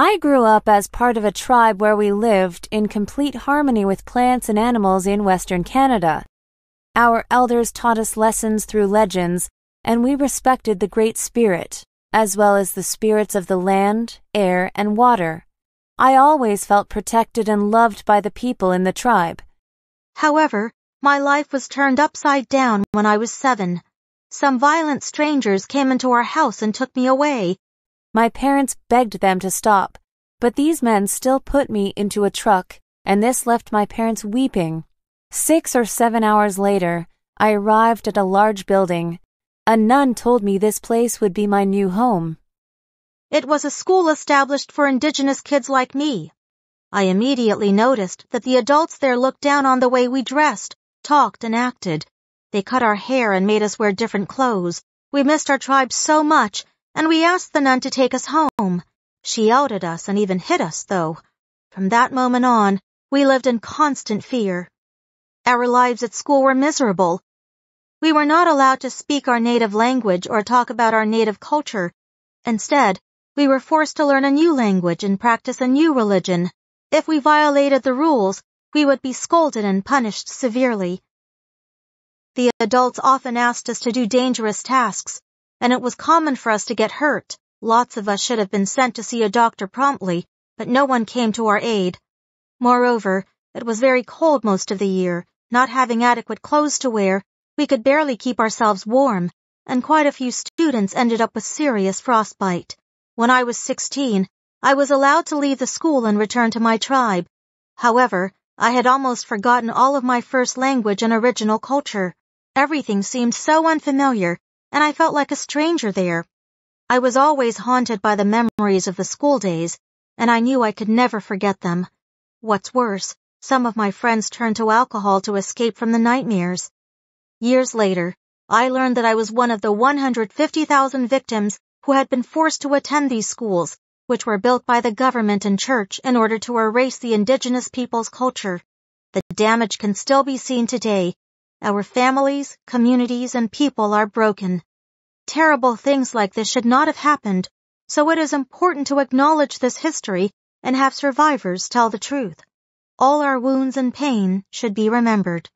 I grew up as part of a tribe where we lived in complete harmony with plants and animals in Western Canada. Our elders taught us lessons through legends, and we respected the Great Spirit, as well as the spirits of the land, air, and water. I always felt protected and loved by the people in the tribe. However, my life was turned upside down when I was 7. Some violent strangers came into our house and took me away. My parents begged them to stop, but these men still put me into a truck, and this left my parents weeping. 6 or 7 hours later, I arrived at a large building. A nun told me this place would be my new home. It was a school established for Indigenous kids like me. I immediately noticed that the adults there looked down on the way we dressed, talked, and acted. They cut our hair and made us wear different clothes. We missed our tribe so much, and we asked the nun to take us home. She yelled at us and even hit us, though. From that moment on, we lived in constant fear. Our lives at school were miserable. We were not allowed to speak our native language or talk about our native culture. Instead, we were forced to learn a new language and practice a new religion. If we violated the rules, we would be scolded and punished severely. The adults often asked us to do dangerous tasks, and it was common for us to get hurt. Lots of us should have been sent to see a doctor promptly, but no one came to our aid. Moreover, it was very cold most of the year. Not having adequate clothes to wear, we could barely keep ourselves warm, and quite a few students ended up with serious frostbite. When I was 16, I was allowed to leave the school and return to my tribe. However, I had almost forgotten all of my first language and original culture. Everything seemed so unfamiliar, and I felt like a stranger there. I was always haunted by the memories of the school days, and I knew I could never forget them. What's worse, some of my friends turned to alcohol to escape from the nightmares. Years later, I learned that I was one of the 150,000 victims who had been forced to attend these schools, which were built by the government and church in order to erase the Indigenous people's culture. The damage can still be seen today. Our families, communities, and people are broken. Terrible things like this should not have happened, so it is important to acknowledge this history and have survivors tell the truth. All our wounds and pain should be remembered.